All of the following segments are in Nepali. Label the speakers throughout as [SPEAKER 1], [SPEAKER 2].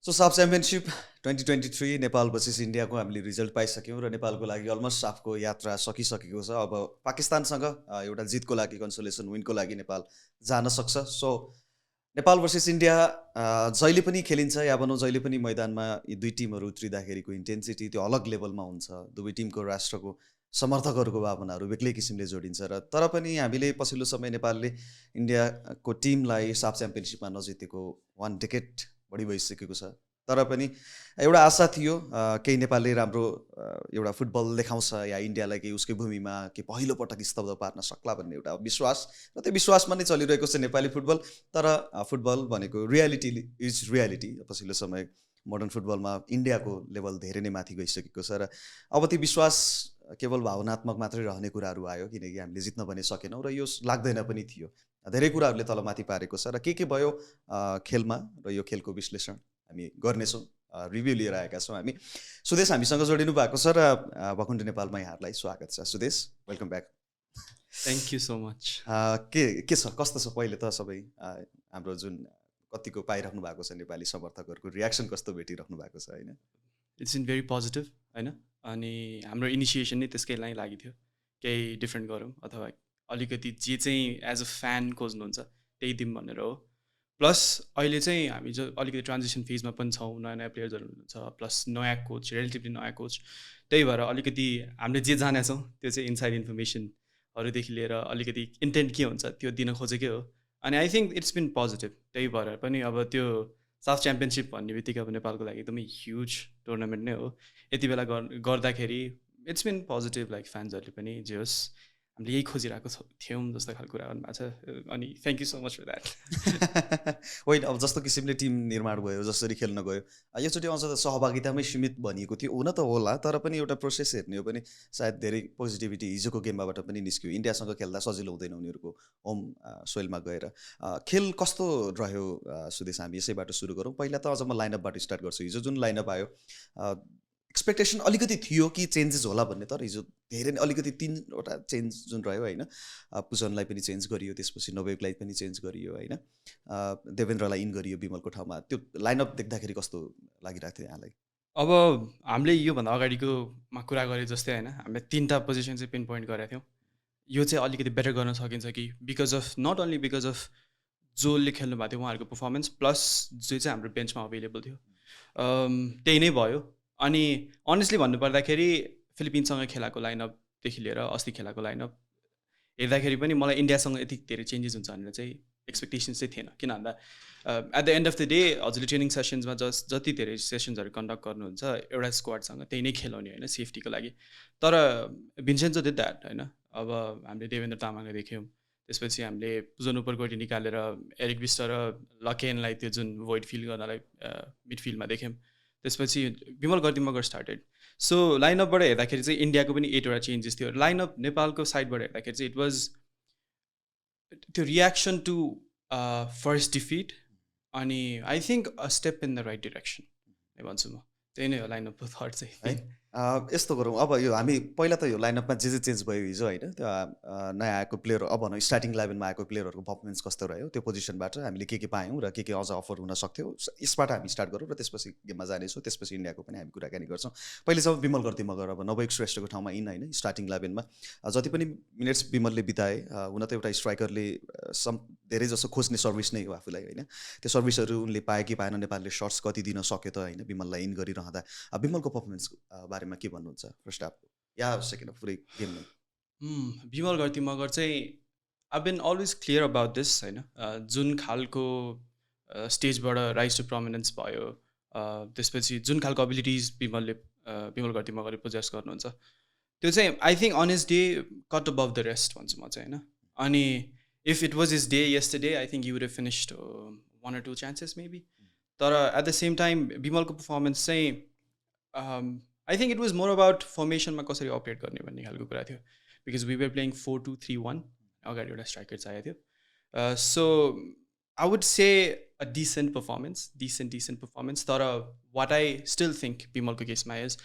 [SPEAKER 1] सो साफ च्याम्पियनसिप 2023 नेपाल भर्सेस इन्डियाको हामीले रिजल्ट पाइसक्यौँ र नेपालको लागि अलमोस्ट साफको यात्रा सकिसकेको छ। अब पाकिस्तानसँग एउटा जितको लागि कन्सोलेसन विनको लागि नेपाल जान सक्छ। सो नेपाल भर्सेस इन्डिया जहिले पनि खेलिन्छ या भनौँ जहिले पनि मैदानमा यी दुई टिमहरू उत्रिँदाखेरिको इन्टेन्सिटी त्यो अलग लेभलमा हुन्छ। दुवै टिमको राष्ट्रको समर्थकहरूको भावनाहरू बेग्लै किसिमले जोडिन्छ र तर पनि हामीले पछिल्लो समय नेपालले इन्डियाको टिमलाई साफ च्याम्पियनसिपमा नजितेको 1 डेकेड बढी भइसकेको छ। तर पनि एउटा आशा थियो केही नेपालले राम्रो एउटा फुटबल देखाउँछ या इन्डियालाई केही उसकै भूमिमा के पहिलो पटक स्तब्ध पार्न सक्ला भन्ने एउटा विश्वास र त्यो विश्वासमा नै चलिरहेको छ नेपाली फुटबल। तर फुटबल भनेको रियालिटी इज रियालिटी। पछिल्लो समय मोडर्न फुटबलमा इन्डियाको लेभल धेरै नै माथि गइसकेको छ र अब त्यो विश्वास केवल भावनात्मक मात्रै रहने कुराहरू आयो, किनकि हामीले जित्न पनि सकेनौँ र यो लाग्दैन पनि थियो। धेरै कुराहरूले तलमाथि पारेको छ र के भयो खेलमा र यो खेलको विश्लेषण हामी गर्नेछौँ। रिभ्यू लिएर आएका छौँ हामी। सुदेश हामीसँग जोडिनु भएको छ र भकुण्डो नेपालमा यहाँहरूलाई स्वागत छ। Sudesh, welcome back.
[SPEAKER 2] Thank you so much.
[SPEAKER 1] के छ, कस्तो छ पहिले त सबै हाम्रो जुन कतिको पाइराख्नु भएको छ नेपाली समर्थकहरूको रियाक्सन कस्तो भेटिराख्नु भएको छ होइन?
[SPEAKER 2] इट्स इन भेरी पोजिटिभ होइन। अनि हाम्रो इनिसिएसन नै त्यसकै लागि लागि थियो, केही डिफ्रेन्ट गरौँ अथवा अलिकति जे चाहिँ एज अ फ्यान खोज्नुहुन्छ त्यही दिउँ भनेर हो। प्लस अहिले चाहिँ हामी जो अलिकति ट्रान्जिसन फेजमा पनि छौँ, नयाँ नयाँ प्लेयर्सहरू हुनुहुन्छ, प्लस नयाँ कोच, रिलेटिभली नयाँ कोच। त्यही भएर अलिकति हामीले जे जानेछौँ त्यो चाहिँ इनसाइड इन्फर्मेसनहरूदेखि लिएर अलिकति इन्टेन्ट के हुन्छ त्यो दिन खोजेकै हो। अनि I think it's been positive. त्यही भएर पनि अब त्यो साफ च्याम्पियनसिप भन्ने बित्तिकै अब नेपालको लागि एकदमै ह्युज टुर्नामेन्ट नै हो। यति बेला गर्दाखेरि इट्स बिन पोजिटिभ, लाइक फ्यान्सहरूले पनि जे होस् हामीले यही खोजिरहेको थियौँ जस्तो खालको कुरा गर्नुभएको छ। अनि thank you so much for that.
[SPEAKER 1] होइन, अब जस्तो किसिमले टिम निर्माण भयो, जसरी खेल्न गयो, योचोटि अझ त सहभागितामै सीमित भनिएको थियो। हुन त होला, तर पनि एउटा प्रोसेस हेर्ने हो भने सायद धेरै पोजिटिभिटी हिजोको गेमबाट पनि निस्क्यो। इन्डियासँग खेल्दा सजिलो हुँदैन उनीहरूको होम सोइलमा गएर। खेल कस्तो रह्यो सुदेश? हामी यसैबाट सुरु गरौँ। पहिला त अझ म लाइनअपबाट स्टार्ट गर्छु। हिजो जुन लाइनअप आयो, एक्सपेक्टेसन अलिकति थियो कि चेन्जेस होला भन्ने, तर हिजो धेरै नै अलिकति 3वटा चेन्ज जुन रह्यो होइन। पुजनलाई पनि चेन्ज गरियो, त्यसपछि नवेगलाई पनि चेन्ज गरियो होइन, देवेन्द्रलाई इन गरियो विमलको ठाउँमा। त्यो लाइनअप देख्दाखेरि कस्तो लागिरहेको थियो यहाँलाई?
[SPEAKER 2] अब हामीले योभन्दा अगाडिकोमा कुरा गरे जस्तै होइन, हामीले 3टा पोजिसन चाहिँ पिन पोइन्ट गरेका थियौँ। यो चाहिँ अलिकति बेटर गर्न सकिन्छ कि because of not only because of जसले खेल्नु भएको थियो उहाँहरूको पर्फर्मेन्स, प्लस जो चाहिँ हाम्रो बेन्चमा अभाइलेबल थियो त्यही नै भयो। अनि अनेस्टली भन्नुपर्दाखेरि फिलिपिन्ससँग खेलाको लाइनअपदेखि लिएर अस्ति खेलाको लाइनअप हेर्दाखेरि पनि मलाई इन्डियासँग यति धेरै चेन्जेस हुन्छ भनेर चाहिँ एक्सपेक्टेसन्स चाहिँ थिएन। किन भन्दा at the end of the day हजुरले ट्रेनिङ सेसन्समा जति धेरै सेसन्सहरू कन्डक्ट गर्नुहुन्छ एउटा स्क्वाडसँग त्यही नै खेलाउने होइन, सेफ्टीको लागि। तर भिन्सेन्टो डिड द्याट होइन। अब हामीले देवेन्द्र तामाङलाई देख्यौँ, त्यसपछि हामीले पुजन उपरकोटी निकालेर एरिक विस्ट र लकेनलाई त्यो जुन भोइड फिल गर्नलाई मिडफिल्डमा देख्यौँ। त्यसपछि विमल गर्दिमगर स्टार्टेड। सो लाइनअपबाट हेर्दाखेरि चाहिँ इन्डियाको पनि 8वटा चेन्जेस थियो। लाइनअप नेपालको साइडबाट हेर्दाखेरि चाहिँ इट वाज त्यो रियाक्सन टु फर्स्ट डिफिट, अनि I think a step in the right direction नै भन्छु म। त्यही नै हो लाइनअपको थर्ड चाहिँ
[SPEAKER 1] है। यस्तो गरौँ, अब यो हामी पहिला त यो लाइनअपमा जे चेन्ज भयो हिजो होइन, त्यो नयाँ आएको प्लेयर, अब भनौँ स्टार्टिङ 11मा आएको प्लेयरहरूको पर्फर्मेन्स कस्तो रह्यो, त्यो पोजिसनबाट हामीले के पायौँ र के अझ अफर हुन सक्थ्यो, यसबाट हामी स्टार्ट गरौँ र त्यसपछि गेममा जानेछौँ। त्यसपछि इन्डियाको पनि हामी कुराकानी गर्छौँ। पहिले जब विमल गर्दिमगर अब नवयुग श्रेष्ठको ठाउँमा इन होइन, स्टार्टिङ 11मा जति पनि मिनट्स विमलले बिताए, हुन त एउटा स्ट्राइकरले धेरै जसो खोज्ने सर्भिस नै हो आफूलाई होइन। त्यो सर्भिसहरू उनले पाए कि पाएन, नेपालले सट्स कति दिन सक्यो त होइन विमललाई इन गरिरहँदा। विमलको पर्फर्मेन्स बारेमा के भन्नुहुन्छ फर्स्ट हाफ या सेकेन्ड हाफ पुरै गेममा?
[SPEAKER 2] विमल गर्दिमगर चाहिँ I been always clear about this होइन। जुन खालको स्टेजबाट राइज टु प्रोमिनेन्स भयो, त्यसपछि जुन खालको एबिलिटिज विमल गर्दिमगरले पोजेस गर्नुहुन्छ, त्यो चाहिँ I think on his day cut above the rest भन्छु म चाहिँ होइन। अनि if it was his day yesterday I think you would have finished 1 or 2 chances maybe. तर एट द सेम टाइम विमलको पर्फर्मेन्स चाहिँ I think it was more about फर्मेसनमा कसरी अपरेट गर्ने भन्ने खालको कुरा थियो। बिकज वी वर प्लेइङ 4-2-3-1, अगाडि एउटा स्ट्राइकर चाहिएको थियो। So I would say a decent performance. तर वाट आई स्टिल थिङ्क विमलको केसमा is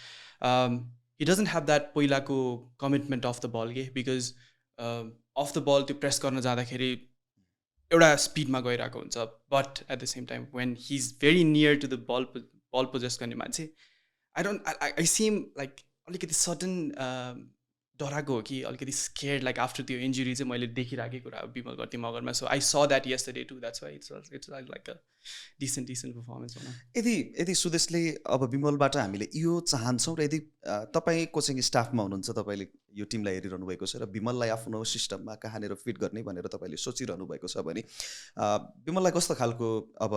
[SPEAKER 2] he doesn't have that पहिलाको कमिटमेन्ट अफ द बल के। बिकज अफ द बल त्यो प्रेस गर्न जाँदाखेरि एउटा स्पिडमा गइरहेको हुन्छ but at the same time when he is very near to the ball possess गर्ने मान्छे आई सिम लाइक अलिकति सडन डराएको हो कि अलिकति स्केयर्ड लाइक आफ्टर त्यो इन्जुरी चाहिँ मैले देखिरहेकै कुरा बिमल गर्थी मगरमा so I saw that yesterday too that's why it's like a decent performance भनौँ
[SPEAKER 1] यदि सुदेशले अब विमलबाट हामीले यो चाहन्छौँ र यदि तपाईँ कोचिङ स्टाफमा हुनुहुन्छ तपाईँले यो टिमलाई हेरिरहनु भएको छ र विमललाई आफ्नो सिस्टममा कहाँनिर फिट गर्ने भनेर तपाईँले सोचिरहनु भएको छ भने विमललाई कस्तो खालको अब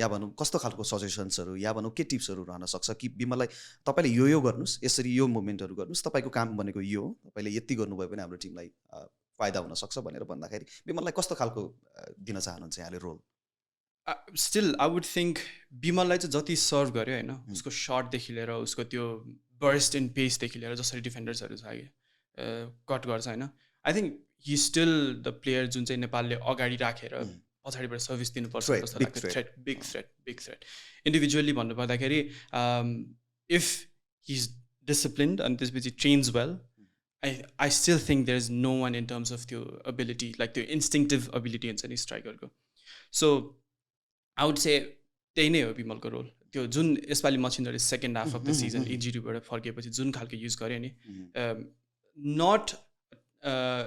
[SPEAKER 1] या भनौँ कस्तो खालको सजेसन्सहरू या भनौँ के टिप्सहरू रहन सक्छ कि विमललाई तपाईँले यो गर्नुहोस् यसरी यो मुभमेन्टहरू गर्नुहोस् तपाईँको काम भनेको यो हो तपाईँले यति गर्नुभयो भने हाम्रो टिमलाई फाइदा हुनसक्छ भनेर भन्दाखेरि विमललाई कस्तो खालको दिन चाहनुहुन्छ यहाँले role
[SPEAKER 2] still I would think विमललाई चाहिँ जति सर्भ गर्यो होइन उसको सर्टदेखि लिएर उसको त्यो बर्स्ट इन पेसदेखि लिएर जसरी डिफेन्डर्सहरू छ कि कट गर्छ होइन I think he still the player जुन चाहिँ नेपालले अगाडि राखेर पछाडिबाट सर्भिस दिनुपर्छ जस्तो लाग्छ बिग थ्रेट इन्डिभिजुअली भन्नुपर्दाखेरि इफ हि इज डिसिप्लिन्ड अनि त्यसपछि trains well I still think there's no one in terms of the ability, like the instinctive ability in any striker. So I would say त्यही नै हो विमलको रोल त्यो जुन यसपालि मछिन्द्रले second half of the season इन्जुरीबाट फर्किएपछि जुन खालको युज गर्यो नि नट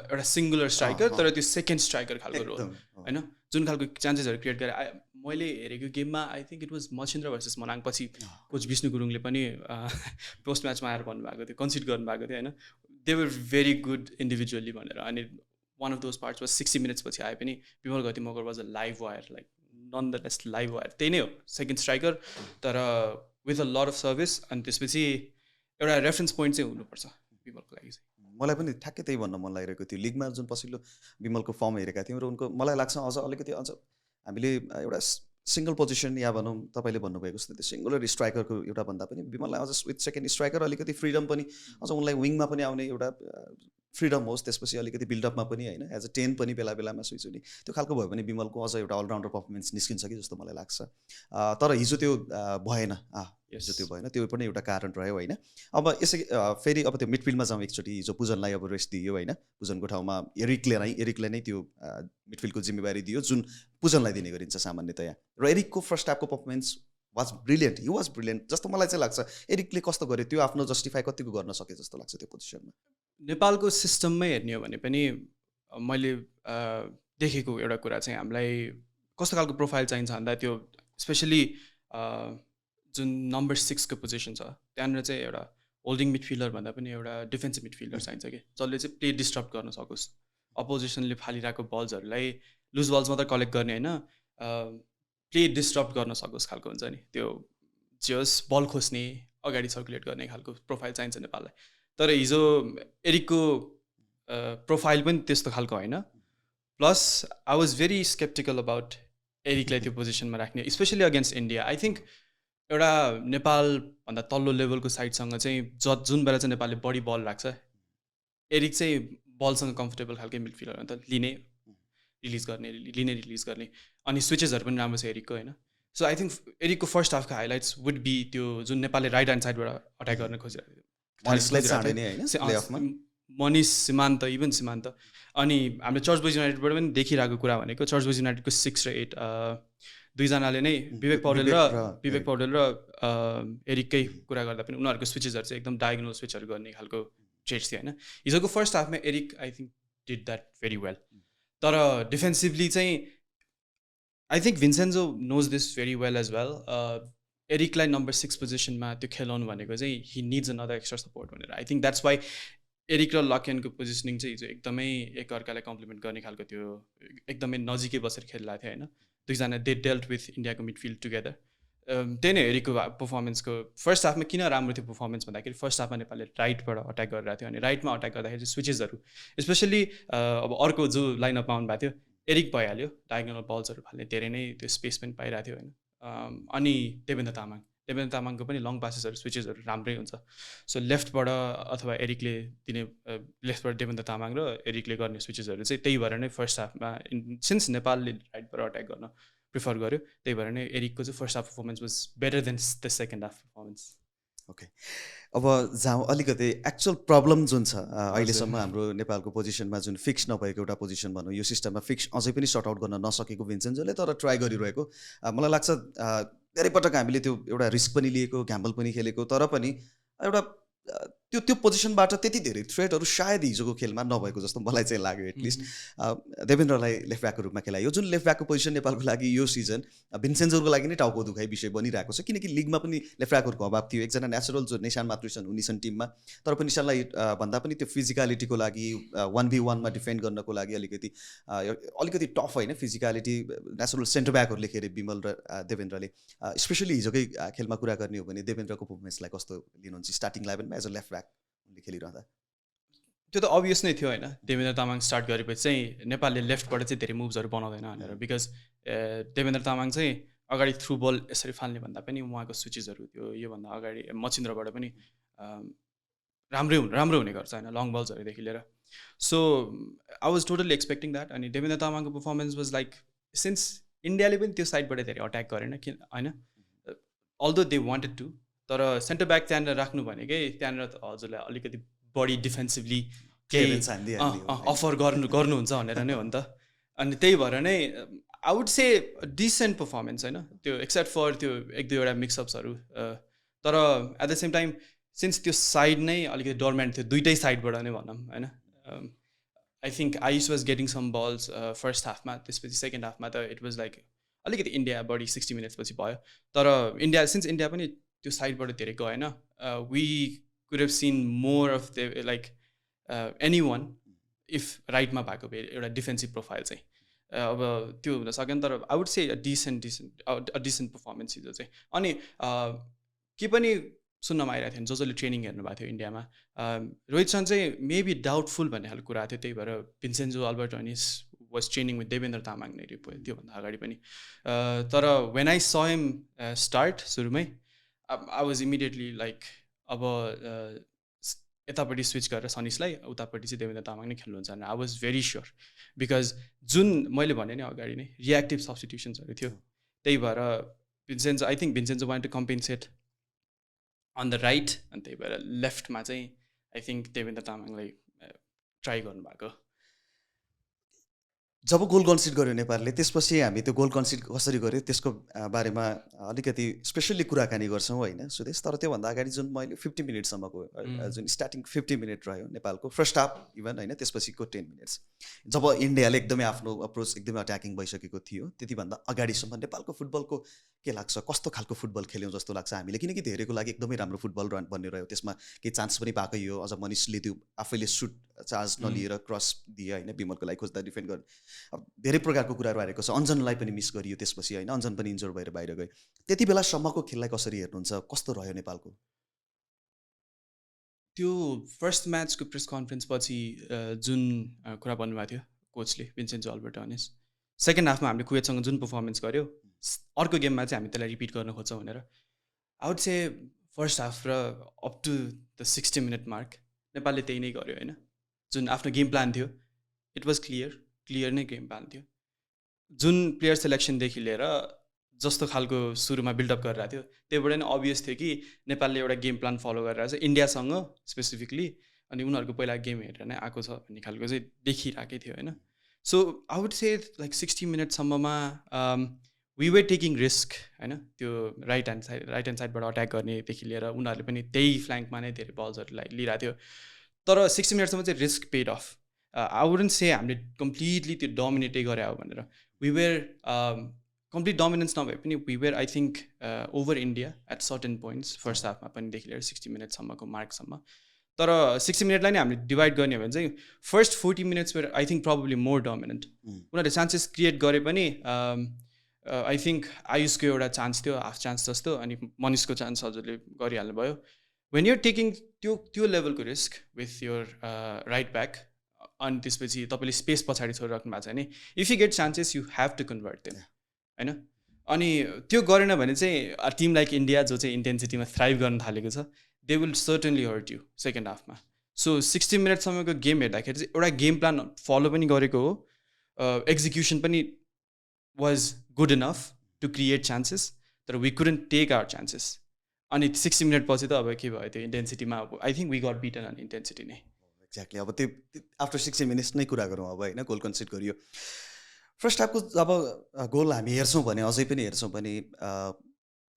[SPEAKER 2] एउटा सिङ्गुलर स्ट्राइकर तर त्यो सेकेन्ड स्ट्राइकर खालको रोल होइन जुन खालको चान्सेसहरू क्रिएट गरेर मैले हेरेको गेममा I think it was Machhindra versus Manang पछि कोच विष्णु गुरुङले पनि पोस्ट म्याचमा आएर भन्नुभएको थियो कन्सिड गर्नुभएको थियो होइन they were very good individually भनेर अनि one of those parts was 60 minutes पछि आए पनि Bimal Gharti Magar was a live wire like none the least live wire त्यही नै हो सेकेन्ड स्ट्राइकर तर with a lot of service अनि त्यसपछि एउटा रेफरेन्स पोइन्ट चाहिँ हुनुपर्छ विमलको लागि चाहिँ
[SPEAKER 1] मलाई पनि ठ्याक्कै त्यही भन्न मन लागिरहेको थियो लिगमा जुन पछिल्लो विमलको फर्म हेरेका थियौँ र उनको मलाई लाग्छ अझ अलिकति अझ हामीले एउटा सिङ्गल पोजिसन या भनौँ तपाईँले भन्नुभएको जस्तो त्यो सिङ्गुलर स्ट्राइकरको एउटा भन्दा पनि विमललाई अझ विथ सेकेन्ड स्ट्राइकर अलिकति फ्रिडम पनि अझ उनलाई विङमा पनि आउने एउटा फ्रिडम होस् त्यसपछि अलिकति बिल्डअपमा पनि होइन एज अ 10 पनि बेला बेलामा स्विच हुने त्यो खालको भयो भने विमलको अझ एउटा अलराउन्डर पर्फर्मेन्स निस्किन्छ कि जस्तो मलाई लाग्छ तर हिजो त्यो भएन हिजो त्यो भएन त्यो पनि एउटा कारण रह्यो होइन अब यसै फेरि अब त्यो मिडफिल्डमा जाउँ एकचोटि हिजो पुजनलाई अब रेस्ट दियो होइन पुजनको ठाउँमा एरिकले नै त्यो मिडफिल्डको जिम्मेवारी दियो जुन पुजनलाई दिने गरिन्छ सामान्यतया र एरिकको फर्स्ट हाफको performance was brilliant he was brilliant जस्तो मलाई चाहिँ लाग्छ एरिकले कस्तो गर्यो त्यो आफ्नो जस्टिफाई कतिको गर्न सके जस्तो लाग्छ त्यो पोजिसनमा
[SPEAKER 2] नेपालको सिस्टममै हेर्ने हो भने पनि मैले देखेको एउटा कुरा चाहिँ हामीलाई कस्तो खालको प्रोफाइल चाहिन्छ भन्दा त्यो स्पेसली जुन नम्बर 6 को पोजिसन छ त्यहाँनिर चाहिँ एउटा होल्डिङ मिडफिल्डर भन्दा पनि एउटा डिफेन्सिभ मिडफिल्डर चाहिन्छ कि जसले चाहिँ प्ले डिस्टर्ब गर्न सकोस् अपोजिसनले फालिरहेको बल्सहरूलाई लुज बल्स मात्रै कलेक्ट गर्ने होइन प्ले डिस्टर्ब गर्न सकोस् खालको हुन्छ नि त्यो जस बल खोज्ने अगाडि सर्कुलेट गर्ने खालको प्रोफाइल चाहिन्छ नेपाललाई तर हिजो एरिकको प्रोफाइल पनि त्यस्तो खालको होइन plus I was very skeptical about एरिकलाई त्यो पोजिसनमा राख्ने specially against India I think एउटा नेपालभन्दा तल्लो लेभलको साइडसँग चाहिँ जुन बेला चाहिँ नेपालले बढी बल राख्छ एरिक चाहिँ बलसँग कम्फर्टेबल खालको मिडफिल्डर अन्त लिने रिलिज गर्ने अनि स्विचेसहरू पनि राम्रो छ एरिकको होइन सो आई थिङ्क एरिकको फर्स्ट हाफको हाइलाइट्स वुड बी त्यो जुन नेपालले राइट ह्यान्ड साइडबाट अट्याक गर्न खोजिरहेको थियो मनिष सीमान्त इभन सीमान्त अनि हामीले चर्च बोइज युनाइटेडबाट पनि देखिरहेको कुरा भनेको चर्च बोइज युनाइटेडको 6 र 8 दुईजनाले नै विवेक पौडेल र एरिककै कुरा गर्दा पनि उनीहरूको स्विचेसहरू चाहिँ एकदम डायगोनल स्विचहरू गर्ने खालको ट्रेड्स थियो होइन हिजोको फर्स्ट हाफमा Eric I think did that very well तर डिफेन्सिभली चाहिँ I think Vincenzo knows this very well as well एरिकलाई नम्बर 6 पोजिसनमा त्यो खेलाउनु भनेको चाहिँ he needs another extra support भनेर I think that's why Eric र लकेनको पोजिसनिङ चाहिँ हिजो एकदमै एकअर्कालाई कम्प्लिमेन्ट गर्ने खालको त्यो एकदमै नजिकै बसेर खेलिरहेको थियो होइन दुईजना दे डेल्ट विथ इन्डियाको मिडफिल्ड टुगेदर त्यही नै एरिकको पर्फर्मेन्सको फर्स्ट हाफमा किन राम्रो थियो पर्फर्मेन्स भन्दाखेरि फर्स्ट हाफमा नेपालले राइटबाट अट्याक गरिरहेको थियो अनि राइटमा अट्याक गर्दाखेरि चाहिँ स्विचेसहरू स्पेसली अब अर्को जो लाइनअपमा आउनु भएको थियो एरिक भइहाल्यो डायगोनल बल्सहरू फाल्ने धेरै नै त्यो स्पेस पनि पाइरहेको थियो होइन अनि देवेन्द्र तामाङको पनि लङ पासेसहरू स्विचेसहरू राम्रै हुन्छ सो लेफ्टबाट अथवा एरिकले दिने लेफ्टबाट देवेन्द्र तामाङ र एरिकले गर्ने स्विचेसहरू चाहिँ त्यही भएर नै फर्स्ट हाफमा सिन्स नेपालले राइटबाट अट्याक गर्न प्रिफर गर्यो त्यही भएर नै एरिकको चाहिँ first half performance was better than the second half performance
[SPEAKER 1] okay, अब जाउँ अलिकति एक्चुअल प्रब्लम जुन छ अहिलेसम्म हाम्रो नेपालको पोजिसनमा जुन फिक्स नभएको एउटा पोजिसन भनौँ, यो सिस्टममा फिक्स अझै पनि सर्ट आउट गर्न नसकेको भिन्सेन्जोले तर ट्राई गरिरहेको मलाई लाग्छ धेरै पटक हामीले त्यो एउटा रिस्क पनि लिएको, ग्याम्बल पनि खेलेको, तर पनि एउटा त्यो पोजिसनबाट त्यति धेरै थ्रेटहरू सायद हिजोको खेलमा नभएको जस्तो मलाई चाहिँ लाग्यो एटलिस्ट। देवेन्द्रलाई लेफ्ट ब्याकको रूपमा खेलायो, जुन लेफ्ट ब्याकको पोजिसन नेपालको लागि यो सिजन भिन्सेन्जोको लागि नै टाउको दुखाइ विषय बनिरहेको छ, किनकि लिगमा पनि लेफ्ट ब्याकहरूको अभाव थियो। एकजना नेचुरल जो निशान मात्रै छन् उनीसन टिममा, तर पनि निशानलाई भन्दा पनि त्यो फिजिकलिटीको लागि 1v1मा डिफेन्ड गर्नको लागि अलिकति टफ होइन फिजिकलिटी नेचुरल सेन्टर ब्याकहरूले खेले विमल र देवेन्द्रले। स्पेसली हिजोकै खेलमा कुरा गर्ने हो भने देवेन्द्रको पर्फर्मेन्सलाई कस्तो लिनुहुन्छ स्टार्टिङ 11मा एज अ लेफ्ट ब्याक उनले खेलिरहँदा?
[SPEAKER 2] त्यो त अभियस नै थियो होइन, देवेन्द्र तामाङ स्टार्ट गरेपछि चाहिँ नेपालले लेफ्टबाट चाहिँ धेरै मुभ्सहरू बनाउँदैन भनेर, बिकज देवेन्द्र तामाङ चाहिँ अगाडि थ्रु बल यसरी फाल्ने भन्दा पनि उहाँको स्विचेसहरू थियो योभन्दा अगाडि मचिन्द्रबाट पनि राम्रो हुने गर्छ होइन, लङ बल्सहरूदेखि लिएर। So I was totally expecting that. अनि देवेन्द्र तामाङको पर्फर्मेन्स वाज लाइक, सिन्स इन्डियाले पनि त्यो साइडबाट धेरै अट्याक गरेन किन होइन, अल्दो दे वान्टेड टु, तर सेन्टर ब्याक त्यहाँनिर राख्नु भनेकै त्यहाँनिर हजुरलाई अलिकति बढी डिफेन्सिभली केही अफर गर्नुहुन्छ भनेर नै हो नि त। अनि त्यही भएर नै I would say decent performance होइन त्यो, एक्सेप्ट फर त्यो एक दुईवटा मिक्सअप्सहरू, तर at the same time since त्यो साइड नै अलिकति डोर्मेन्ट थियो दुइटै साइडबाट नै भनौँ होइन। I think Ayush was getting some balls first हाफमा, त्यसपछि सेकेन्ड हाफमा त इट वाज लाइक अलिकति इन्डिया बढी 60 मिनट्स पछि भयो, तर सिन्स इन्डिया पनि त्यो साइडबाट धेरै गएन, we could have seen more of the like any one if राइटमा भएको भए एउटा डिफेन्सिभ प्रोफाइल चाहिँ अब त्यो हुन सकेन, तर I would say decent performance हिजो चाहिँ। अनि के पनि सुन्नमा आइरहेको थियो जसले ट्रेनिङ हेर्नुभएको थियो इन्डियामा, रोहित शर्मा चाहिँ मेबी डाउटफुल भन्ने खालको कुरा थियो, त्यही भएर Vincenzo Alberto Annese was training with Devendra Tamang नै त्योभन्दा अगाडि पनि। तर when I saw him start सुरुमै आई वाज इमिडिएटली लाइक अब यतापट्टि स्विच गरेर सनिसलाई, उतापट्टि चाहिँ देवेन्द्र तामाङ नै खेल्नुहुन्छ भने I was very sure, because जुन मैले भने नि अगाडि नै रियाक्टिभ सब्स्टिट्युसन्सहरू थियो, त्यही भएर Vincenzo I think Vincenzo want to compensate on the right, अनि त्यही भएर लेफ्टमा चाहिँ आई थिङ्क देवेन्द्र तामाङलाई ट्राई गर्नुभएको।
[SPEAKER 1] जब गोल कन्सिड गर्यो नेपालले, त्यसपछि हामी त्यो गोल कन्सिड कसरी गर्यो त्यसको बारेमा अलिकति स्पेसल्ली कुराकानी गर्छौँ होइन सुदेश। तर त्योभन्दा अगाडि जुन मैले 50 मिनटसम्मको जुन स्टार्टिङ 50 मिनट रह्यो नेपालको फर्स्ट हाफ इभन होइन, त्यसपछिको 10 मिनट्स जब इन्डियाले एकदमै आफ्नो अप्रोच एकदमै अट्याकिङ भइसकेको थियो, त्यतिभन्दा अगाडिसम्म नेपालको फुटबलको के लाग्छ, कस्तो खालको फुटबल खेल्यौँ जस्तो लाग्छ हामीले? किनकि धेरैको लागि एकदमै राम्रो फुटबल रन बन्ने रह्यो, त्यसमा केही चान्स पनि पाएकै हो, अझ मनिषले त्यो आफैले सुट चार्ज नलिएर क्रस दियो होइन, विमलको लागि खोज्दा डिफेन्ड गर्ने, अब धेरै प्रकारको कुराहरू आएको छ। अन्जनलाई पनि मिस गरियो त्यसपछि होइन, अन्जन पनि इन्जोर भएर बाहिर गयो। त्यति बेलासम्मको खेललाई कसरी हेर्नुहुन्छ, कस्तो रह्यो नेपालको?
[SPEAKER 2] त्यो फर्स्ट म्याचको प्रेस कन्फरेन्स पछि जुन कुरा भन्नुभएको थियो कोचले भिन्सेन्जो अल्बर्टोनिस, सेकेन्ड हाफमा हामीले कुवेतसँग जुन पर्फर्मेन्स गर्यो अर्को गेममा चाहिँ हामी त्यसलाई रिपिट गर्न खोज्छौँ भनेर, I would say first half र up to the 60 minute mark नेपालले त्यही नै गर्यो होइन। जुन आफ्नो गेम प्लान थियो इट वाज क्लियर नै गेम प्लान थियो, जुन प्लेयर सेलेक्सनदेखि लिएर जस्तो खालको सुरुमा बिल्डअप गरिरहेको थियो त्यहीबाट नै अभियस थियो कि नेपालले एउटा गेम प्लान फलो गरिरहेको छ इन्डियासँग स्पेसिफिकली, अनि उनीहरूको पहिला गेम हेरेर नै आएको छ भन्ने खालको चाहिँ देखिरहेकै थियो होइन। So I would say like 60 मिनटसम्ममा वी वर टेकिङ रिस्क होइन, त्यो राइट ह्यान्ड साइडबाट अट्याक गर्नेदेखि लिएर उनीहरूले पनि त्यही फ्ल्याङ्कमा नै धेरै बल्सहरूलाई लिइरहेको थियो, तर 60 मिनटसम्म चाहिँ risk paid of. I wouldn't से हामीले कम्प्लिटली त्यो डोमिनेटै गरे हो भनेर, वी वेयर कम्प्लिट डोमिनेन्स नभए पनि we were I think over India at certain points first हाफमा पनि देखि लिएर 60 मिनटसम्मको मार्कसम्म। तर 60 मिनटलाई नै हामीले डिभाइड गर्ने हो भने चाहिँ first 40 minutes were I think probably more dominant. उनीहरूले चान्सेस क्रिएट गरे पनि आई थिङ्क आयुषको एउटा चान्स थियो हाफ चान्स जस्तो, अनि मनिषको चान्स हजुरले गरिहाल्नु भयो। वेन युर टेकिङ त्यो लेभलको risk with your right back, अनि त्यसपछि तपाईँले स्पेस पछाडि छोडेर राख्नु भएको छ भने if you get chances you have to convert them होइन। अनि त्यो गरेन भने चाहिँ टिम लाइक इन्डिया जो चाहिँ इन्टेन्सिटीमा थ्राइभ गर्न थालेको छ, they will certainly hurt you second हाफमा। सो 60 मिनटसम्मको गेम हेर्दाखेरि चाहिँ एउटा गेम प्लान फलो पनि गरेको हो, एक्जिक्युसन पनि was good enough to create chances, तर we couldn't take our chances. अनि 60 मिनट पछि त अब के भयो त्यो इन्टेन्सिटीमा अब I think we got beaten on intensity नै
[SPEAKER 1] एक्ज्याक्टली अब त्यो आफ्टर 60 मिनट्स नै कुरा गरौँ अब होइन गोल कन्सिड गरियो फर्स्ट हाफको अब गोल हामी हेर्छौँ भने अझै पनि हेर्छौँ भने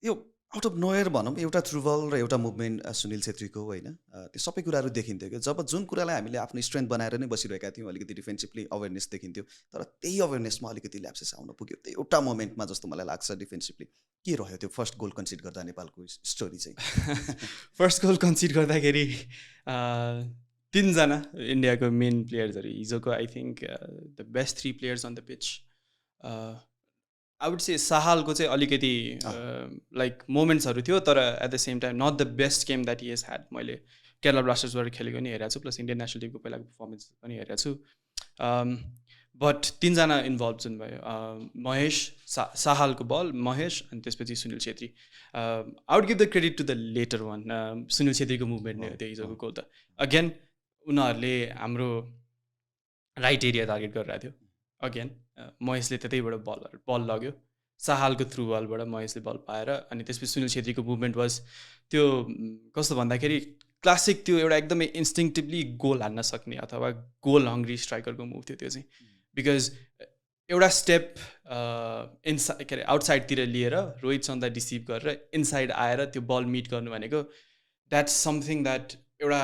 [SPEAKER 1] यो आउट अफ नोयर भनौँ एउटा थ्रु बल र एउटा मुभमेन्ट सुनिल छेत्रीको होइन त्यो सबै कुराहरू देखिन्थ्यो कि जब जुन कुरालाई हामीले आफ्नो स्ट्रेन्थ बनाएर नै बसिरहेका थियौँ अलिकति डिफेन्सिभली अवेरनेस देखिन्थ्यो तर त्यही अवेरनेसमा अलिकति ल्याप्सेस आउन पुग्यो त्यो एउटा मोमेन्टमा जस्तो मलाई लाग्छ डिफेन्सिभली के रह्यो त्यो फर्स्ट गोल कन्सिड गर्दा नेपालको स्टोरी चाहिँ
[SPEAKER 2] फर्स्ट गोल कन्सिड गर्दाखेरि 3 जना इन्डियाको मेन प्लेयर्सहरू हिजोको I think the best 3 players on the pitch I would say साहालको चाहिँ अलिकति लाइक मोमेन्ट्सहरू थियो तर at the same time not the best game that he has had मैले केरला ब्लास्टर्सबाट खेलेको पनि हेरेको छु प्लस इन्डियन नेसनल टिमको पहिलाको पर्फर्मेन्स पनि हेरेको छु बट 3 जना इन्भल्भ जुन भयो महेश साहालको बल महेश अनि त्यसपछि Sunil Chhetri I would give the credit to the later one Sunil छेत्रीको मुभमेन्ट नै हो त्यो हिजोको गोल त अगेन उनीहरूले हाम्रो राइट एरिया टार्गेट गरिरहेको थियो अगेन महेशले त्यतैबाट बल लग्यो साहालको थ्रु बलबाट महेशले बल पाएर अनि त्यसपछि सुनिल छेत्रीको मुभमेन्ट वाज त्यो कस्तो भन्दाखेरि क्लासिक त्यो एउटा एकदमै इन्स्टिङटिभली गोल हान्न सक्ने अथवा गोल हङ्ग्री स्ट्राइकरको मुभ थियो त्यो चाहिँ बिकज एउटा स्टेप इन्साइड के अरे आउटसाइडतिर लिएर रोहित शर्मा रिसिभ गरेर इनसाइड आएर त्यो बल मिट गर्नु भनेको द्याट्स समथिङ द्याट एउटा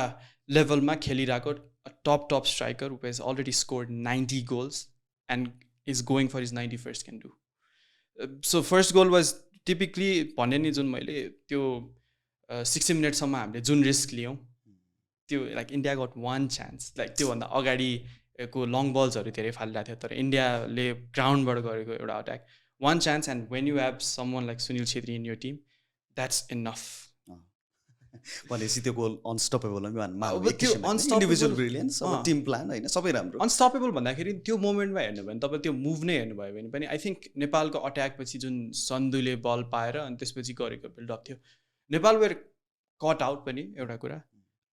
[SPEAKER 2] लेभलमा खेलिरहेको top striker who has already scored 90 goals and is going for his 91st can do so first goal was typically भने नि जुन मैले त्यो 60 मिनटसम्म हामीले जुन रिस्क लियौँ त्यो like India got 1 chance like त्योभन्दा अगाडिको लङ बल्सहरू धेरै फालिरहेको थियो तर इन्डियाले ग्राउन्डबाट गरेको एउटा attack 1 chance and when you have some one like Sunil Chhetri in your team that's enough
[SPEAKER 1] भनेपछि त्यो goal unstoppable
[SPEAKER 2] individual
[SPEAKER 1] brilliance team plan होइन सबै राम्रो
[SPEAKER 2] अनस्टपेबल भन्दाखेरि त्यो मोमेन्टमा हेर्नु भयो भने तपाईँ त्यो मुभ नै हेर्नुभयो भने पनि आई थिङ्क नेपालको अट्याकपछि जुन सन्धुले बल पाएर अनि त्यसपछि गरेको बिल्डअप थियो नेपाल वेयर कट आउट पनि एउटा कुरा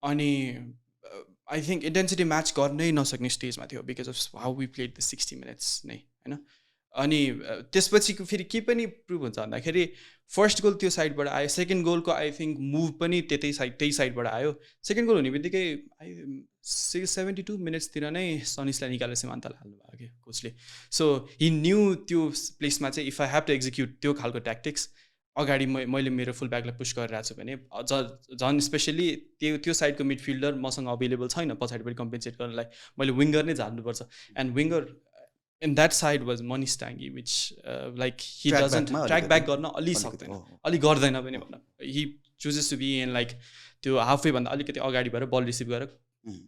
[SPEAKER 2] अनि आई थिङ्क इन्टेन्सिटी म्याच गर्नै नसक्ने स्टेजमा थियो because of how we played the 60 minutes नै होइन अनि त्यसपछिको फेरि के पनि प्रुभ हुन्छ भन्दाखेरि फर्स्ट गोल त्यो साइडबाट आयो सेकेन्ड गोलको आई थिङ्क मुभ पनि त्यही साइडबाट आयो सेकेन्ड गोल हुने बित्तिकै 72 मिनट्सतिर नै सनिसलाई निकालेर सीमान्तलाई हाल्नुभयो कि कोचले सो हि न्यू त्यो प्लेसमा चाहिँ if I have to execute त्यो खालको ट्याक्टिक्स अगाडि मैले मेरो फुल ब्याकलाई पुस गरिरहेको छु भने झन् स्पेसली त्यो साइडको मिडफिल्डर मसँग अभाइलेबल छैन पछाडिपट्टि कम्पेन्सेट गर्नलाई मैले विङ्गर नै झार्नुपर्छ and winger in that side was Manish Tangi which like he doesn't track back गर्न अलि सक्दैन अलि गर्दैन पनि भनौँ he chooses to be in like त्यो हाफवेभन्दा अलिकति अगाडि भएर बल रिसिभ गरेर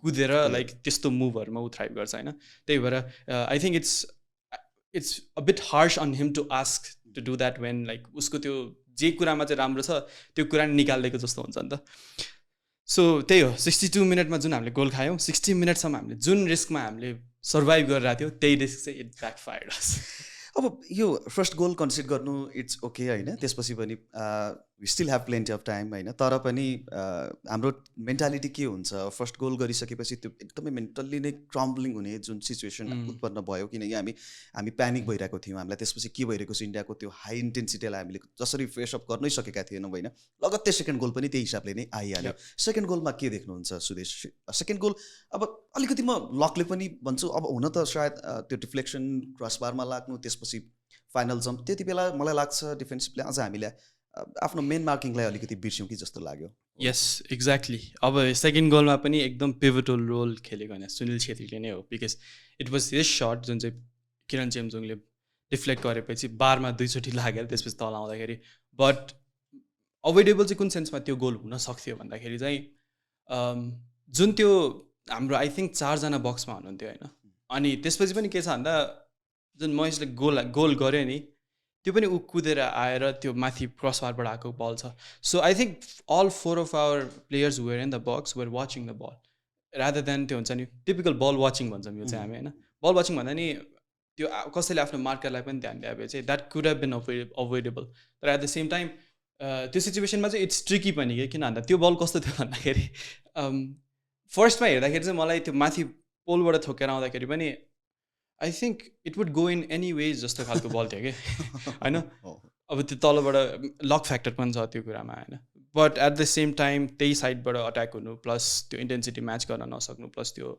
[SPEAKER 2] कुदेर लाइक त्यस्तो मुभहरूमा ऊ थ्राइभ गर्छ होइन त्यही भएर I think it's a bit harsh on him to ask to do that when like उसको त्यो जे कुरामा चाहिँ राम्रो छ त्यो कुरा निकालिदिएको जस्तो हुन्छ नि त सो त्यही हो 62 मिनटमा जुन हामीले गोल खायौँ 60 मिनटसम्म हामीले जुन रिस्कमा हामीले सर्भाइभ गरिरहेको थियो त्यही रिस्क चाहिँ इट ब्याकफायर्ड अस
[SPEAKER 1] अब यो फर्स्ट गोल कन्सिड गर्नु इट्स ओके होइन त्यसपछि पनि we still have plenty of time होइन तर पनि हाम्रो मेन्टालिटी के हुन्छ फर्स्ट गोल गरिसकेपछि त्यो एकदमै मेन्टल्ली नै क्रम्बलिङ हुने जुन सिचुएसन उत्पन्न भयो किनकि हामी प्यानिक भइरहेको थियौँ हामीलाई त्यसपछि के भइरहेको छ इन्डियाको त्यो हाई इन्टेन्सिटीलाई हामीले जसरी फ्रेस अप गर्नै सकेका थिएनौँ होइन लगत्तै सेकेन्ड गोल पनि त्यही हिसाबले नै आइहाल्यो सेकेन्ड गोलमा के देख्नुहुन्छ सुदेश सेकेन्ड गोल अब अलिकति म लकले पनि भन्छु अब हुन त सायद त्यो डिफ्लेक्सन क्रसबारमा लाग्नु त्यसपछि फाइनल जम्प त्यति बेला मलाई लाग्छ डिफेन्सिभले अझ हामीले आफ्नो मेन मार्किङलाई अलिकति बिर्स्यौँ कि जस्तो लाग्यो
[SPEAKER 2] यस एक्ज्याक्टली अब सेकेन्ड गोलमा पनि एकदम पिभटल रोल खेलेको होइन सुनिल छेत्रीले नै हो because it was his shot जुन चाहिँ किरण चेम्जोङले डिफ्लेक्ट गरेपछि बारमा 2 चोटि लागेर त्यसपछि तल आउँदाखेरि बट अभोइडेबल चाहिँ कुन सेन्समा त्यो गोल हुन सक्थ्यो भन्दाखेरि चाहिँ जुन त्यो हाम्रो आई थिङ्क 4 जना बक्समा हुनुहुन्थ्यो होइन अनि त्यसपछि पनि के छ भन्दा जुन महेशले गोल गर्यो नि त्यो पनि ऊ कुदेर आएर त्यो माथि क्रसबारबाट आएको बल छ so I think all 4 of our players were in the box were watching the ball rather than त्यो हुन्छ नि टिपिकल बल वाचिङ भन्छौँ यो चाहिँ हामी होइन बल वाचिङ भन्दा नि त्यो कसैले आफ्नो मार्करलाई पनि ध्यान दिए भए चाहिँ द्याट कुड हेभ बिन अभोइडेबल तर एट द सेम टाइम त्यो सिचुएसनमा चाहिँ इट्स ट्रिकी पनि के किन भन्दा त्यो बल कस्तो थियो भन्दाखेरि फर्स्टमा हेर्दाखेरि चाहिँ मलाई त्यो माथि पोलबाट ठोकेर आउँदाखेरि पनि I think it would go in any ways जस्तो खालको बल थियो कि होइन अब त्यो तलबाट लक फ्याक्टर पनि छ त्यो कुरामा होइन but at the same time त्यही साइडबाट अट्याक हुनु प्लस त्यो इन्टेन्सिटी म्याच गर्न नसक्नु प्लस त्यो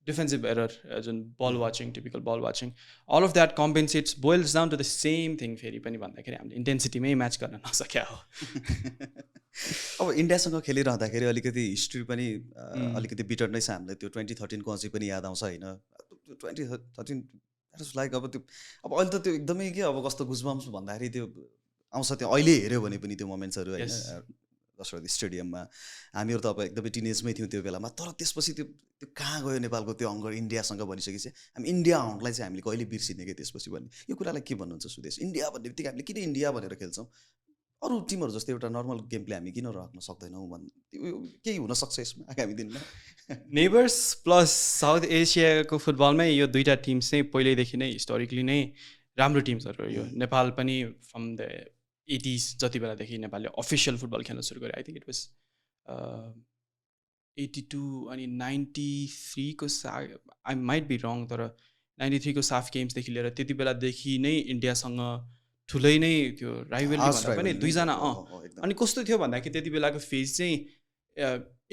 [SPEAKER 2] डिफेन्सिभ एरर जुन ball watching typical ball watching all of that compensates boils down to the same thing फेरि पनि भन्दाखेरि हामीले इन्टेन्सिटीमै म्याच गर्न नसक्या हो
[SPEAKER 1] अब इन्डियासँग खेलिरहँदाखेरि अलिकति हिस्ट्री पनि अलिकति बिटर नै छ हामीलाई त्यो 2013को अझै पनि याद आउँछ होइन त्यो 2013 द्याट वाज लाइक अब त्यो अब अहिले त त्यो एकदमै के अब कस्तो गुजबम्स भन्दाखेरि त्यो आउँछ त्यो अहिले हेऱ्यो भने पनि त्यो मोमेन्ट्सहरू होइन दशरथी स्टेडियममा हामीहरू त अब एकदमै टिनेजमै थियौँ त्यो बेलामा तर त्यसपछि त्यो त्यो कहाँ गयो नेपालको त्यो अङ्ग इन्डियासँग भनिसकेपछि हामी इन्डिया आउटलाई चाहिँ हामीले कहिले बिर्सिने कि त्यसपछि भन्ने यो कुरालाई के भन्नुहुन्छ सुदेश इन्डिया भन्ने बित्तिकै हामीले किन इन्डिया भनेर खेल्छौँ अरू टिमहरू जस्तो एउटा नर्मल गेम प्ले हामी किन राख्न सक्दैनौँ भन्ने केही हुनसक्छ यसमा आगामी दिनमा
[SPEAKER 2] नेबर्स प्लस साउथ एसियाको फुटबलमै यो दुईवटा टिम्स चाहिँ पहिल्यैदेखि नै हिस्टोरिकली नै राम्रो टिम्सहरू हो यो नेपाल पनि फ्रम द 80s जति बेलादेखि नेपालले अफिसियल फुटबल खेल्न सुरु गरे आई थिङ्क इट वाज 82 अनि 93को आई माइट बी रङ तर 93को साफ गेम्सदेखि लिएर त्यति बेलादेखि नै इन्डियासँग ठुलै नै त्यो राइभलरी भन्दा पनि दुईजना अनि कस्तो थियो भन्दाखेरि त्यति बेलाको फेज चाहिँ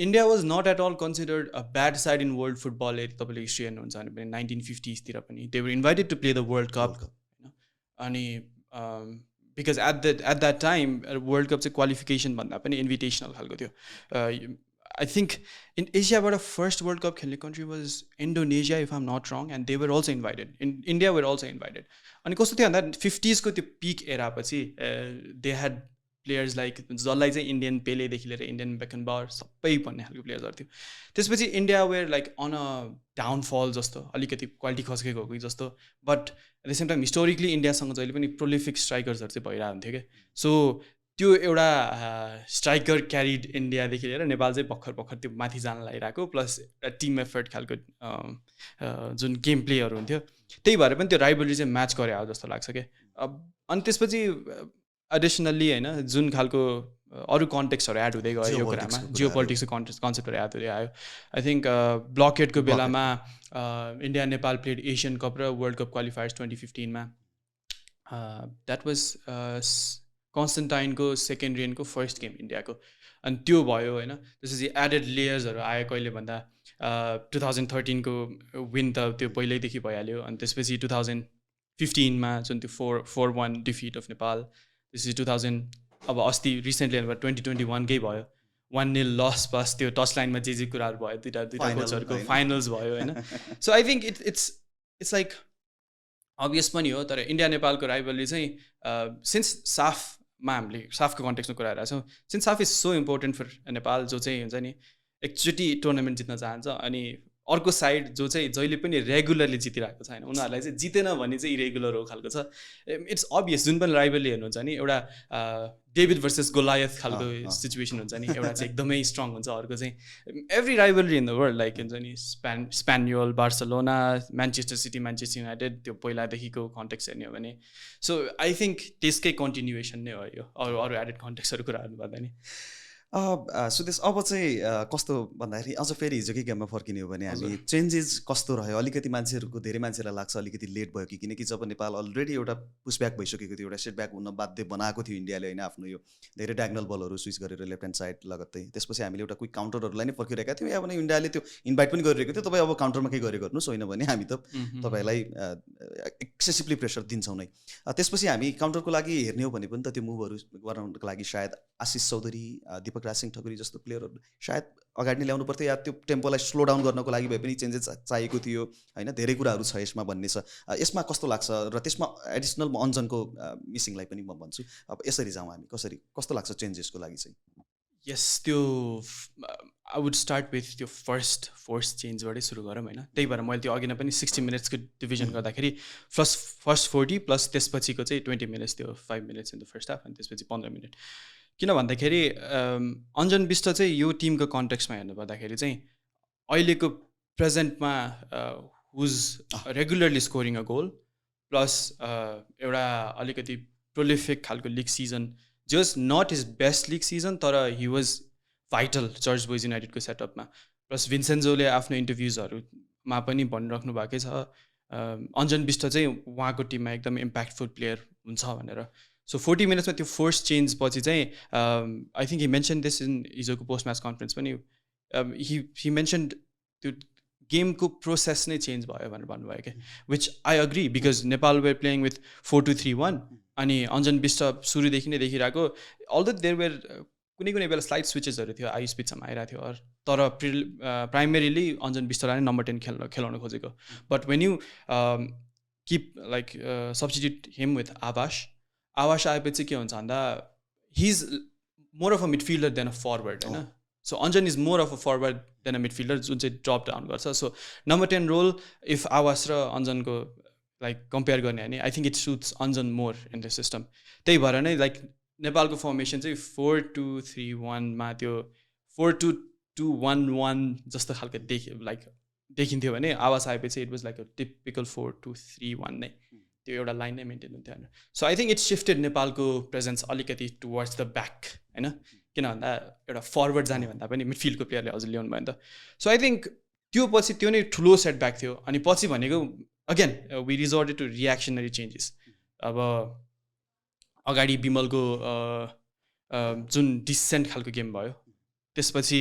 [SPEAKER 2] India was not at all considered a bad side in world football यदि तपाईँले हिस्ट्री हेर्नुहुन्छ भने पनि 1950sतिर पनि they were invited to play the world cup होइन अनि because at that time world cup चाहिँ क्वालिफिकेसन भन्दा पनि इन्भिटेसनल खालको थियो आई थिङ्क इन एसियाबाट फर्स्ट वर्ल्ड कप खेल्ने country was Indonesia if I'm not wrong and they were also invited India were also invited अनि कस्तो थियो भन्दा 50sको त्यो पिक एरापछि दे ह्याड प्लेयर्स लाइक जसलाई चाहिँ इन्डियन पेलेदेखि लिएर इन्डियन बेकनबावर सबै भन्ने खालको प्लेयर्सहरू थियो त्यसपछि India were like on a downfall जस्तो अलिकति क्वालिटी खस्केको हो कि जस्तो but at the same time historically इन्डियासँग जहिले पनि प्रोलिफिक स्ट्राइकर्सहरू चाहिँ भइरहेको हुन्थ्यो क्या सो त्यो एउटा स्ट्राइकर क्यारिड इन्डियादेखि लिएर नेपाल चाहिँ भर्खर त्यो माथि जान लागिरहेको प्लस एउटा टिम एफर्ट खालको जुन गेम प्लेहरू हुन्थ्यो त्यही भएर पनि त्यो राइभलरी चाहिँ म्याच गरे हो जस्तो लाग्छ क्या अनि त्यसपछि एडिसनल्ली होइन जुन खालको अरू कन्टेक्स्टहरू एड हुँदै गयो यो कुरामा जियो पोलिटिक्सको कन्सेप्टहरू एड हुँदै आयो आई थिङ्क ब्लकेटको बेलामा India Nepal played Asian cup र वर्ल्ड कप क्वालिफायर्स 2015मा द्याट वाज कन्स्टेन्टाइनको सेकेन्ड रेनको फर्स्ट गेम इन्डियाको अनि त्यो भयो होइन त्यसपछि एडेड लेयर्सहरू आयो कहिले भन्दा 2013को विन त त्यो पहिल्यैदेखि भइहाल्यो अनि त्यसपछि 2015मा जुन त्यो 4-1 डिफिट अफ नेपाल त्यसपछि 2000 अब अस्ति रिसेन्टली 2021कै भयो 1-0 लस प्लस त्यो टच लाइनमा जे कुराहरू भयो दुईवटा कोचहरूको फाइनल्स भयो होइन so I think it's like obvious पनि हो तर इन्डिया नेपालको राइभलरी चाहिँ सिन्स साफमा हामीले साफको कन्टेक्स्टमा कुरा हेरेको छौँ since SAFF is so important for Nepal जो चाहिँ हुन्छ नि एकचोटि टुर्नामेन्ट जित्न चाहन्छ अनि अर्को साइड जो चाहिँ जहिले पनि रेगुलरली जितिरहेको छ होइन उनीहरूलाई चाहिँ जितेन भने चाहिँ इरेगुलर हो खालको छ इट्स अभियस जुन पनि राइभलरी हेर्नुहुन्छ नि एउटा डेभिड भर्सेस गोलायथ खालको सिचुएसन हुन्छ नि एउटा चाहिँ एकदमै स्ट्रङ हुन्छ अर्को चाहिँ every rivalry in the world like हुन्छ नि spaniel Barcelona Manchester city Manchester United त्यो पहिलादेखिको कन्टेक्स्ट हेर्ने हो भने सो आई थिङ्क त्यसकै कन्टिन्युएसन नै हो यो अरू एडेड कन्टेक्स्टहरू कुरा गर्नुपर्दा नि
[SPEAKER 1] सुदेश अब चाहिँ कस्तो भन्दाखेरि अझ फेरि हिजोकै गेममा फर्किने हो भने हामी चेन्जेस कस्तो रह्यो अलिकति मान्छेहरूको धेरै मान्छेलाई लाग्छ अलिकति लेट भयो कि किनकि जब नेपाल अलरेडी एउटा पुसब्याक भइसकेको थियो एउटा सेटब्याक हुन बाध्य बनाएको थियो इन्डियाले होइन आफ्नो यो धेरै डायगनल बलहरू स्विच गरेर लेफ्ट ह्यान्ड साइड लगत्तै त्यसपछि हामीले एउटा क्विक काउन्टरहरूलाई नै पर्खिरहेका थियौँ या भने इन्डियाले त्यो इन्भाइट पनि गरिरहेको थियो तपाईँ अब काउन्टरमा केही गरेर गर्नुहोस् होइन भने हामी त तपाईँलाई एक्सेसिभली प्रेसर दिन्छौँ नै त्यसपछि हामी काउन्टरको लागि हेर्ने हो भने पनि त त्यो मुभहरू गराउनको लागि सायद आशिष चौधरी दीपक राज सिंह ठकुरी जस्तो प्लेयरहरू सायद अगाडि नै ल्याउनु पर्थ्यो या त्यो टेम्पोलाई स्लो डाउन गर्नको लागि भए पनि चेन्जेस चाहिएको थियो होइन धेरै कुराहरू छ यसमा भन्ने छ यसमा कस्तो लाग्छ र त्यसमा एडिसनल म अञ्जनको मिसिङलाई पनि म भन्छु अब यसरी जाउँ हामी कस्तो लाग्छ चेन्जेसको लागि चाहिँ
[SPEAKER 2] यस त्यो आई वुड स्टार्ट विथ त्यो फर्स्ट फोर्स चेन्जबाटै सुरु गरौँ होइन त्यही भएर मैले त्यो अघि नै पनि 60 मिनट्सको डिभिजन गर्दाखेरि फर्स्ट 40 प्लस त्यसपछिको चाहिँ 20 मिनट्स त्यो 5 minutes in the first half अनि त्यसपछि 15 मिनट किन भन्दाखेरि अञ्जन बिष्ट चाहिँ यो टिमको कन्टेक्स्टमा हेर्नु पर्दाखेरि चाहिँ अहिलेको प्रेजेन्टमा who's regularly scoring a goal plus एउटा अलिकति प्रोलिफिक खालको league season just not his best league season तर he was vital Church Boys युनाइटेडको सेटअपमा प्लस भिन्सेन्जोले आफ्नो इन्टरभ्युजहरूमा पनि भनिराख्नु भएकै छ अञ्जन बिष्ट चाहिँ उहाँको टिममा एकदम इम्प्याक्टफुल प्लेयर हुन्छ भनेर सो 40 मिनट्समा त्यो फर्स्ट चेन्ज पछि चाहिँ I think he mention this in हिजोको पोस्ट म्याच कन्फरेन्स पनि हि मेन्सन त्यो गेमको प्रोसेस नै चेन्ज भयो भनेर भन्नुभयो क्या which I agree because Nepal were playing with 4-2-3-1 अनि अञ्जन विष्ट सुरुदेखि नै देखिरहेको अल्दो देयर वेयर कुनै कुनै बेला स्लाइड स्विचेसहरू थियो आई स्पिडसम्म आइरहेको थियो तर प्राइमेरीली अञ्जन विष्टलाई नै नम्बर 10 खेलाउन खोजेको but when you keep like substitute him with Awash आएपछि के हुन्छ भन्दा he is more of a midfielder than a forward होइन so Anjan is more of a forward than a midfielder जुन चाहिँ ड्रप डाउन गर्छ so number 10 role if Awash र अञ्जनको लाइक कम्पेयर गर्ने हो भने I think it suits Anjan more in the system त्यही भएर नै लाइक नेपालको फर्मेसन चाहिँ 4-2-3-1मा त्यो 4-2-2-1-1 जस्तो खालको देखिन्थ्यो भने आवाज आएपछि it was like a typical 4-2-3-1 नै त्यो एउटा लाइन नै मेन्टेन हुन्थ्यो होइन so I think it shifted नेपालको प्रेजेन्स अलिकति टुवर्ड्स द ब्याक होइन किन भन्दा एउटा फरवर्ड जाने भन्दा पनि मिडफिल्डको प्लेयरले हजुर ल्याउनु भयो नि त सो आई थिङ्क त्यो पछि त्यो नै ठुलो सेटब्याक थियो अनि पछि भनेको again we resorted to reactionary changes अब अगाडि बिमलको जुन डिसेन्ट खालको गेम भयो त्यसपछि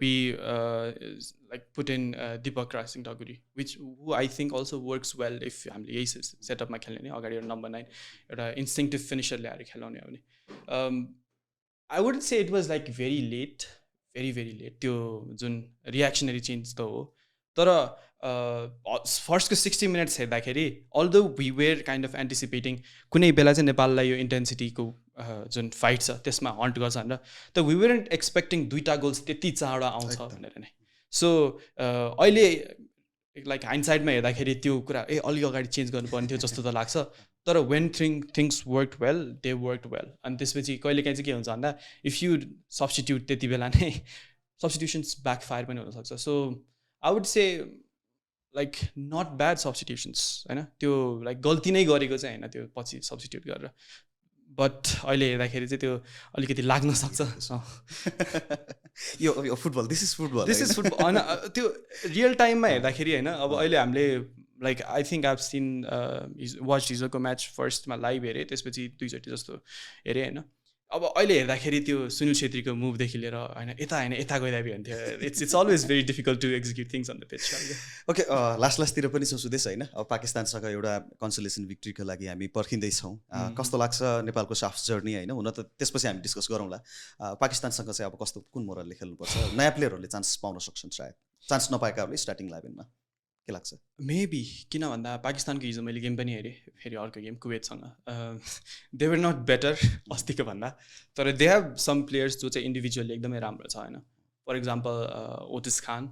[SPEAKER 2] we like put in Deepak क्रासिङ डगुरी which who I think also works well if हामीले यही सेटअपमा खेल्ने भने अगाडि एउटा नम्बर 9 एउटा इन्स्टिङटिभ फिनिसर ल्याएर खेलाउने हो भने I would say it was like very late त्यो जुन रियाक्सनरी चेन्ज त हो तर फर्स्टको 60 मिनट्स हेर्दाखेरि although we were kind of anticipating कुनै बेला चाहिँ नेपाललाई यो इन्टेन्सिटीको जुन फाइट छ त्यसमा हन्ट गर्छ भनेर त वी वेरन्ट एक्सपेक्टिङ 2टा गोल्स त्यति चाँडो आउँछ भनेर नै सो अहिले लाइक हाइन्डसाइडमा हेर्दाखेरि त्यो कुरा अलिक अगाडि चेन्ज गर्नुपर्ने थियो जस्तो त लाग्छ तर when things work well they work well अनि त्यसपछि कहिलेकाहीँ चाहिँ के हुन्छ भन्दा इफ यु सब्स्टिट्युट त्यति बेला नै सब्स्टिट्युसन्स ब्याक फायर पनि हुनसक्छ so I would say like not bad substitutions होइन त्यो लाइक गल्ती नै गरेको चाहिँ होइन त्यो पछि सब्स्टिट्युट गरेर बट अहिले हेर्दाखेरि चाहिँ त्यो अलिकति लाग्न सक्छ
[SPEAKER 1] यो फुटबल दिस इज फुटबल
[SPEAKER 2] होइन त्यो रियल टाइममा हेर्दाखेरि होइन अब अहिले हामीले like I think I've scene watch हिजोको म्याच फर्स्टमा लाइभ हेरेँ त्यसपछि 2चोटि जस्तो हेरेँ होइन अब अहिले हेर्दाखेरि त्यो सुनिल छेत्रीको मुभदेखि लिएर होइन यता गइदा हुन्थ्यो it's always very difficult to execute things on the pitch
[SPEAKER 1] okay लास्टतिर पनि छ सुदेश होइन अब पाकिस्तानसँग एउटा कन्सोलेसन भिक्ट्रीको लागि हामी पर्खिँदैछौँ कस्तो लाग्छ नेपालको साफ जर्नी होइन हुन त त्यसपछि हामी डिस्कस गरौँला पाकिस्तानसँग चाहिँ अब कस्तो कुन मोरलले खेल्नुपर्छ नयाँ प्लेयरहरूले चान्स पाउन सक्छन् सायद चान्स नपाएकाहरूले स्टार्टिङ 11मा के लाग्छ
[SPEAKER 2] मेबी किन भन्दा पाकिस्तानको हिजो मैले गेम पनि हेरेँ फेरि अर्को गेम कुवेतसँग दे वर नट बेटर अस्तिको भन्दा तर दे हेभ सम प्लेयर्स जो चाहिँ इन्डिभिजुअली एकदमै राम्रो छ होइन फर इक्जाम्पल ओटिस खान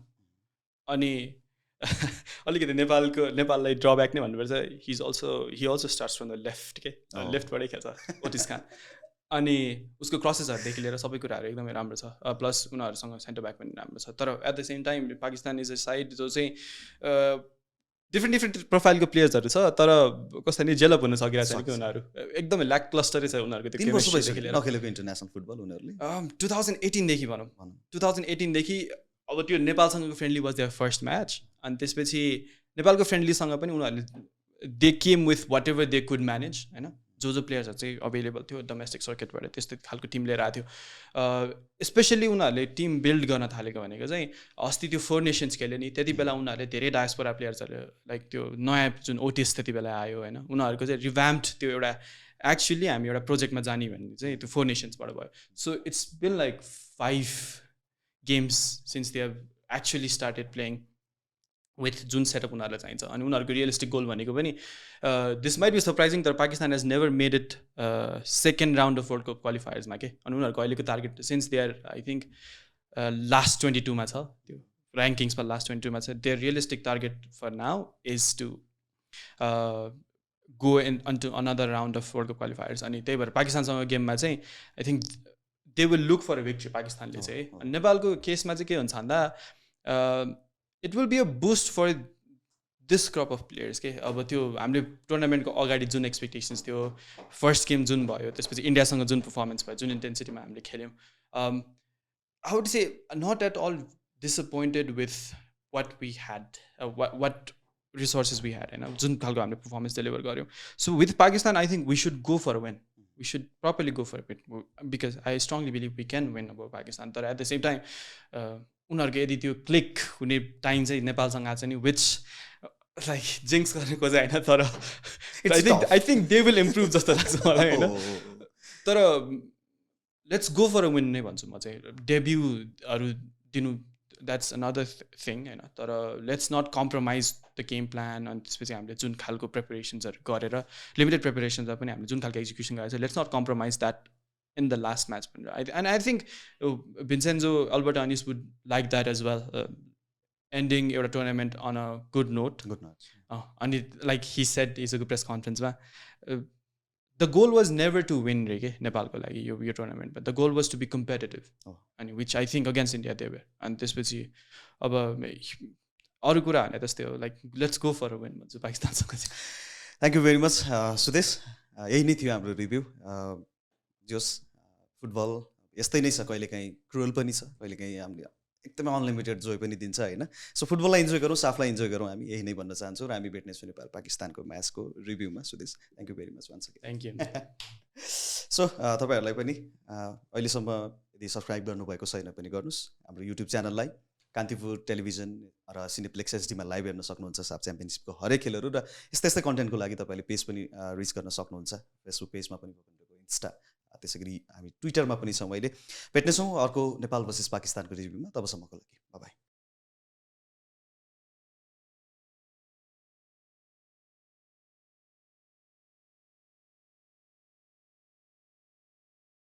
[SPEAKER 2] अनि अलिकति नेपाललाई ड्रब्याक नै भन्नुपर्छ he also starts from the left के लेफ्टबाटै खेल्छ ओटिस खान अनि उसको क्रसेसहरूदेखि लिएर सबै कुराहरू एकदमै राम्रो छ प्लस उनीहरूसँग सेन्टर ब्याक पनि राम्रो छ तर at the same time Pakistan is a side जो चाहिँ डिफ्रेन्ट प्रोफाइलको प्लेयर्सहरू छ तर कस्तो नि जेलअप हुन सकिरहेको छ कि उनीहरू एकदमै ल्याक क्लस्टरै छ उनीहरूको त्यो केमिस्ट्रीदेखि लिएर
[SPEAKER 1] नखेलेको इन्टरनेसनल फुटबल उनीहरूले
[SPEAKER 2] 2018देखि भनौँ 2018देखि अब त्यो नेपालसँगको friendly was their first match अनि त्यसपछि नेपालको फ्रेन्डलीसँग पनि उनीहरूले they came with whatever they could manage होइन जो प्लेयर्सहरू चाहिँ अभाइलेबल थियो डोमेस्टिक सर्किटबाट त्यस्तै खालको टिम लिएर आएको थियो स्पेसल्ली उनीहरूले टिम बिल्ड गर्न थालेको भनेको चाहिँ अस्ति त्यो 4 नेसन्स खेल्यो नि त्यति बेला उनीहरूले धेरै डायस्पोरा प्लेयर्सहरू लाइक त्यो नयाँ जुन ओटिस त्यति बेला आयो होइन उनीहरूको चाहिँ रिभ्याम्प्ड त्यो एउटा एक्चुअली हामी एउटा प्रोजेक्टमा जाने भन्ने चाहिँ त्यो 4 नेसन्सबाट भयो so it's been like 5 games since they have actually started playing with जुन सेटअप उनीहरूलाई चाहिन्छ अनि उनीहरूको रियलिस्टिक गोल भनेको पनि दिस माइट बी सरप्राइजिङ तर Pakistan has never made it second round of world cup क्वालिफायर्समा के अनि उनीहरूको अहिलेको target since they are I think last 22मा छ त्यो ऱ्याङ्किङ्समा लास्ट 22मा छ their realistic target for now is to go in into another round of world cup qualifiers अनि त्यही भएर पाकिस्तानसँग गेममा चाहिँ I think they will look for a victory पाकिस्तानले चाहिँ अनि नेपालको केसमा चाहिँ के हुन्छ भन्दा it will be a boost for this crop of players के अब त्यो हामीले टुर्नामेन्टको अगाडि जुन एक्सपेक्टेसन्स थियो फर्स्ट गेम जुन भयो त्यसपछि इन्डियासँग जुन पर्फर्मेन्स भयो जुन इन्टेन्सिटीमा हामीले खेल्यौँ I would say not at all disappointed with what we had what resources we had होइन जुन खालको हामीले पर्फर्मेन्स डेलिभर गऱ्यौँ so with Pakistan I think we should go for when we should properly go for it because I strongly believe we can win above Pakistan. But at the same time, उनीहरूको यदि त्यो क्लिक हुने टाइम चाहिँ नेपालसँग आएको छ नि विच लाइक जिङ्क्स गर्ने खोजे होइन तर I think they will improve जस्तो लाग्छ मलाई होइन तर let's go for a win नै भन्छु म चाहिँ डेब्युहरू दिनु द्याट्स अनदर थिङ होइन तर let's not compromise the game plan अनि त्यसपछि हामीले जुन खालको प्रिपरेसन्सहरू गरेर लिमिटेड प्रिपरेसन्सहरू पनि हामीले जुन खालको एक्जिक्युसन गरेर let's not compromise that in the last match. And I think Vincenzo Albertanis would like that as well, ending your tournament on a good note. And like he said, he's a good press conference. The goal was never to win Nepal your tournament, but the goal was to be competitive, and which I think against India they were. And this was like let's go for a win. Pakistan.
[SPEAKER 1] Thank you very much, Sudesh. यही नै थियो हाम्रो रिभ्यू जोस् फुटबल यस्तै नै छ कहिलेकाहीँ क्रुअल पनि छ कहिलेकाहीँ हामीले एकदमै अनलिमिटेड जोय पनि दिन्छ होइन सो फुटबललाई इन्जोय गरौँ साफलाई इन्जोय गरौँ हामी यही नै भन्न चाहन्छौँ र हामी भेट्नेछौँ नेपाल पाकिस्तानको म्याचको रिभ्यूमा Sudesh thank you very much once again
[SPEAKER 2] thank you
[SPEAKER 1] so तपाईँहरूलाई पनि अहिलेसम्म यदि सब्सक्राइब गर्नुभएको छैन पनि गर्नुहोस् हाम्रो युट्युब च्यानललाई कान्तिपुर टेलिभिजन र सिनेप्लेक्स एचडीमा लाइभ हेर्न सक्नुहुन्छ साफ च्याम्पियनसिपको हरेक खेलहरू र यस्तै यस्तै कन्टेन्टको लागि तपाईँले पेज पनि रिच गर्न सक्नुहुन्छ फेसबुक पेजमा पनि इन्स्टा त्यसै गरी हामी ट्विटरमा पनि छौँ अहिले भेट्नेछौँ अर्को नेपाल भर्सेस पाकिस्तानको रिभ्यूमा तबसम्मको लागि बाइ